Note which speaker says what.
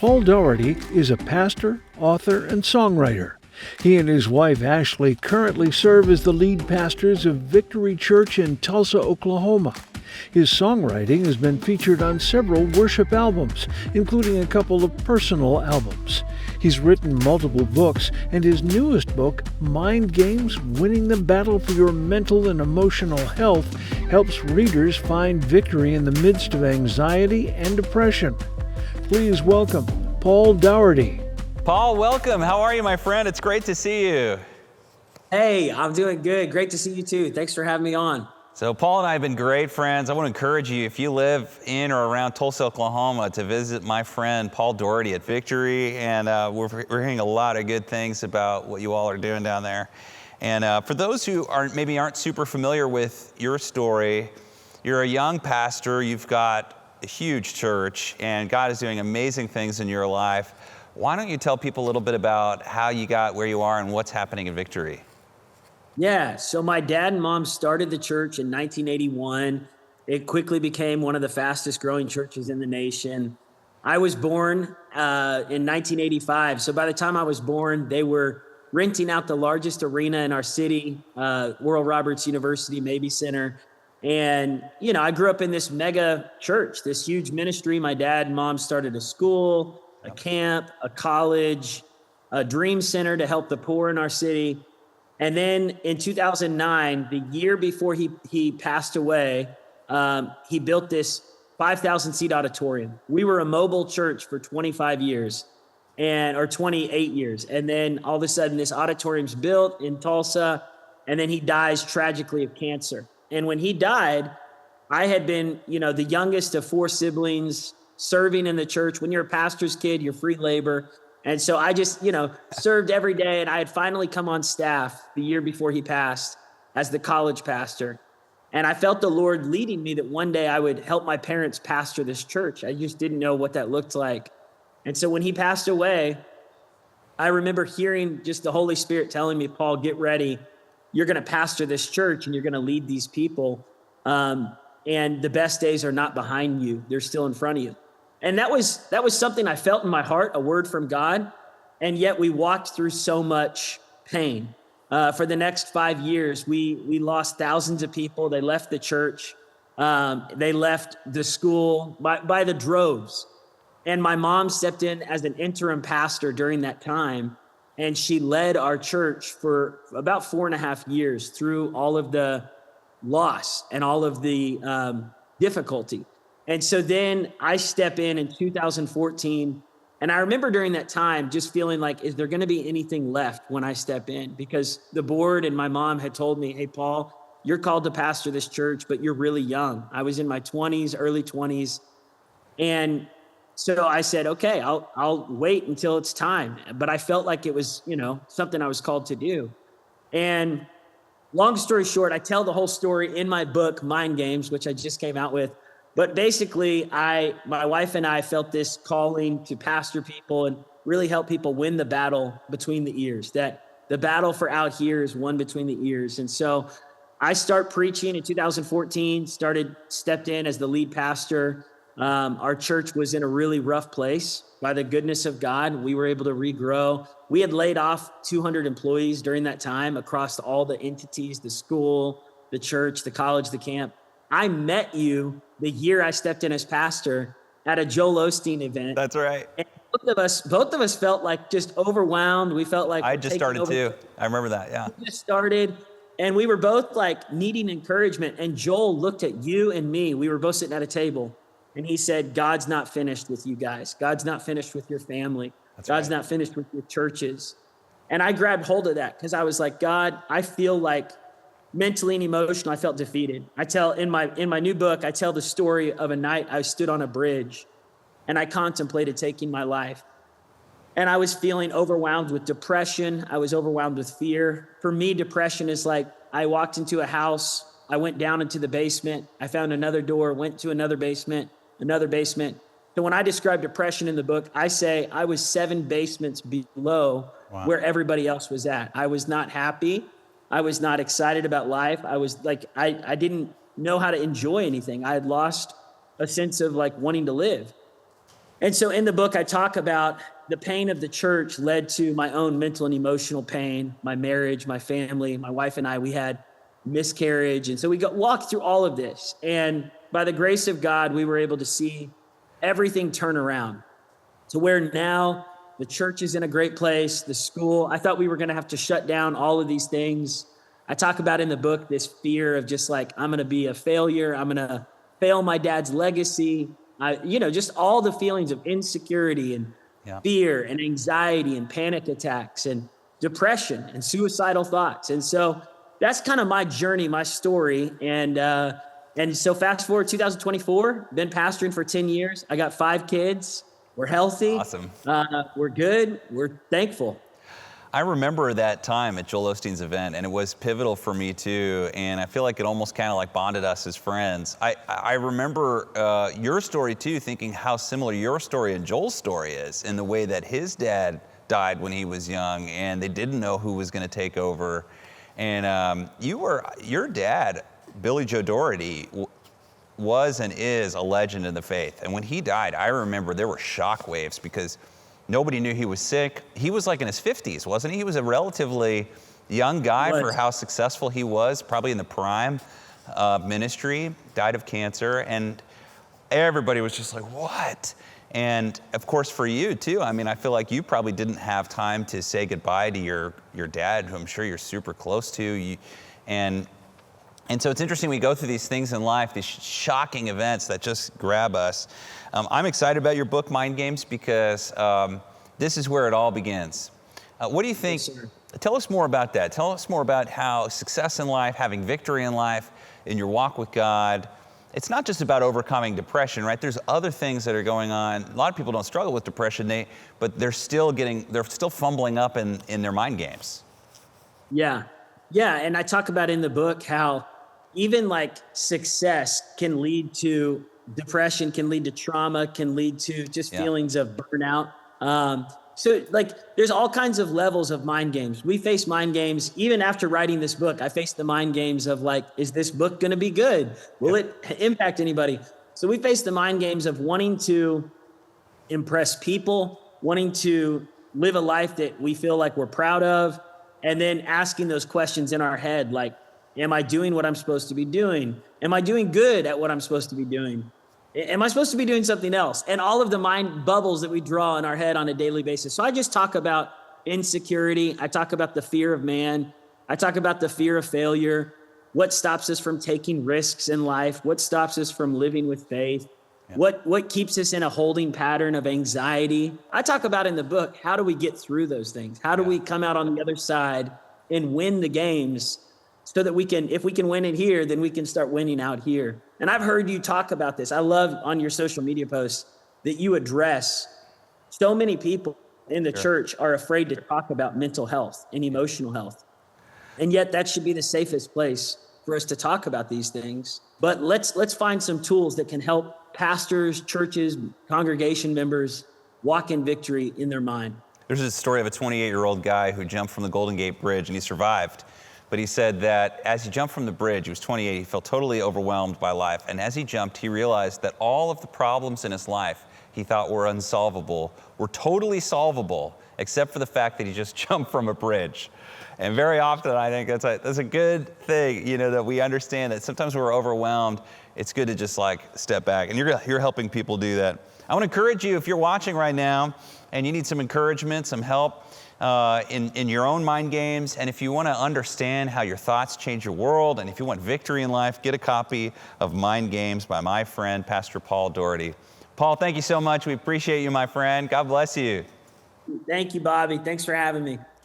Speaker 1: Paul Daugherty is a pastor, author, and songwriter. He and his wife Ashley currently serve as the lead pastors of Victory Church in Tulsa, Oklahoma. His songwriting has been featured on several worship albums, including a couple of personal albums. He's written multiple books, and his newest book, Mind Games: Winning the Battle for Your Mental and Emotional Health, helps readers find victory in the midst of anxiety and depression. Please welcome Paul Daugherty.
Speaker 2: Paul, welcome. How are you, my friend? It's great to see you.
Speaker 3: Hey, I'm doing good. Great to see you too. Thanks for having me on.
Speaker 2: So Paul and I have been great friends. I want to encourage you, if you live in or around Tulsa, Oklahoma, to visit my friend Paul Daugherty at Victory. And we're hearing a lot of good things about what you all are doing down there. And for those who aren't super familiar with your story, you're a young pastor. You've got a huge church, and God is doing amazing things in your life. Why don't you tell people a little bit about how you got where you are and what's happening in Victory?
Speaker 3: Yeah, so my dad and mom started the church in 1981. It quickly became one of the fastest growing churches in the nation. I was born in 1985. So by the time I was born, they were renting out the largest arena in our city, Oral Roberts University Mabee Center. And, I grew up in this mega church, this huge ministry. My dad and mom started a school, a camp, a college, a dream center to help the poor in our city. And then in 2009, the year before he passed away, he built this 5,000 seat auditorium. We were a mobile church for 25 years or 28 years. And then all of a sudden this auditorium's built in Tulsa, and then he dies tragically of cancer. And when he died, I had been, the youngest of four siblings serving in the church. When you're a pastor's kid, you're free labor. And so I just, served every day. And I had finally come on staff the year before he passed as the college pastor. And I felt the Lord leading me that one day I would help my parents pastor this church. I just didn't know what that looked like. And so when he passed away, I remember hearing just the Holy Spirit telling me, Paul, get ready. You're going to pastor this church and you're going to lead these people. And the best days are not behind you. They're still in front of you. And that was something I felt in my heart, a word from God. And yet we walked through so much pain. For the next 5 years, we lost thousands of people. They left the church. They left the school by the droves. And my mom stepped in as an interim pastor during that time. And she led our church for about 4.5 years through all of the loss and all of the difficulty. And so then I step in 2014. And I remember during that time just feeling like, is there going to be anything left when I step in? Because the board and my mom had told me, hey, Paul, you're called to pastor this church, but you're really young. I was in my 20s, early 20s. And so I said, okay, I'll wait until it's time. But I felt like it was, something I was called to do. And long story short, I tell the whole story in my book, Mind Games, which I just came out with. But basically, my wife and I felt this calling to pastor people and really help people win the battle between the ears, that the battle for out here is won between the ears. And so I start preaching in 2014, stepped in as the lead pastor. Our church was in a really rough place. By the goodness of God, we were able to regrow. We had laid off 200 employees during that time across all the entities, the school, the church, the college, the camp. I met you the year I stepped in as pastor at a Joel Osteen event.
Speaker 2: That's right.
Speaker 3: And both of us felt like just overwhelmed. We felt like
Speaker 2: I just started too. I remember that. Yeah.
Speaker 3: We just started, and we were both like needing encouragement. And Joel looked at you and me. We were both sitting at a table, and he said, "God's not finished with you guys. God's not finished with your family. God's not finished with your churches." And I grabbed hold of that because I was like, God, I feel like mentally and emotionally, I felt defeated. I tell in my new book, I tell the story of a night I stood on a bridge and I contemplated taking my life. And I was feeling overwhelmed with depression. I was overwhelmed with fear. For me, depression is like I walked into a house, I went down into the basement, I found another door, went to another basement. So when I describe depression in the book, I say I was 7 basements below where everybody else was at. I was not happy. I was not excited about life. I was like, I didn't know how to enjoy anything. I had lost a sense of like wanting to live. And so in the book, I talk about the pain of the church led to my own mental and emotional pain, my marriage, my family, my wife and I, we had miscarriage. And so we walked through all of this. And by the grace of God, we were able to see everything turn around to where now the church is in a great place, the school. I thought we were going to have to shut down all of these things. I talk about in the book this fear of just like, I'm going to be a failure. I'm going to fail my dad's legacy. Just all the feelings of insecurity and fear and anxiety and panic attacks and depression and suicidal thoughts. And so that's kind of my journey, my story. And so fast forward 2024, been pastoring for 10 years. I got 5 kids. We're healthy.
Speaker 2: Awesome.
Speaker 3: We're good. We're thankful.
Speaker 2: I remember that time at Joel Osteen's event, and it was pivotal for me too. And I feel like it almost kind of like bonded us as friends. I remember your story too, thinking how similar your story and Joel's story is in the way that his dad died when he was young, and they didn't know who was going to take over. And your dad, Billy Joe Daugherty, was and is a legend in the faith. And when he died, I remember there were shock waves because nobody knew he was sick. He was like in his 50s, wasn't he? He was a relatively young guy for how successful he was, probably in the prime of ministry, died of cancer. And everybody was just like, what? And of course for you too, I mean, I feel like you probably didn't have time to say goodbye to your dad, who I'm sure you're super close to. And so it's interesting, we go through these things in life, these shocking events that just grab us. I'm excited about your book, Mind Games, because this is where it all begins. What do you think? Yes, tell us more about that. Tell us more about how success in life, having victory in life, in your walk with God, it's not just about overcoming depression, right? There's other things that are going on. A lot of people don't struggle with depression, but they're still fumbling up in their mind games.
Speaker 3: Yeah. And I talk about in the book how even like success can lead to depression, can lead to trauma, can lead to just feelings of burnout. So like there's all kinds of levels of mind games. We face mind games. Even after writing this book, I faced the mind games of like, is this book going to be good? Will it impact anybody? So we face the mind games of wanting to impress people, wanting to live a life that we feel like we're proud of, and then asking those questions in our head, like, am I doing what I'm supposed to be doing? Am I doing good at what I'm supposed to be doing? Am I supposed to be doing something else? And all of the mind bubbles that we draw in our head on a daily basis. So I just talk about insecurity. I talk about the fear of man. I talk about the fear of failure. What stops us from taking risks in life? What stops us from living with faith? What keeps us in a holding pattern of anxiety? I talk about in the book, how do we get through those things? How do we come out on the other side and win the games so that if we can win it here, then we can start winning out here. And I've heard you talk about this. I love on your social media posts that you address so many people in the church are afraid to talk about mental health and emotional health. And yet that should be the safest place for us to talk about these things. But let's find some tools that can help pastors, churches, congregation members walk in victory in their mind.
Speaker 2: There's a story of a 28-year-old guy who jumped from the Golden Gate Bridge and he survived. But he said that as he jumped from the bridge, he was 28, he felt totally overwhelmed by life. And as he jumped, he realized that all of the problems in his life he thought were unsolvable were totally solvable, except for the fact that he just jumped from a bridge. And very often, I think that's a good thing, that we understand that sometimes we're overwhelmed. It's good to just like step back. And you're helping people do that. I want to encourage you, if you're watching right now and you need some encouragement, some help, in your own mind games, and if you want to understand how your thoughts change your world, and if you want victory in life, get a copy of Mind Games by my friend, Pastor Paul Daugherty. Paul, thank you so much. We appreciate you, my friend. God bless you.
Speaker 3: Thank you, Bobby. Thanks for having me.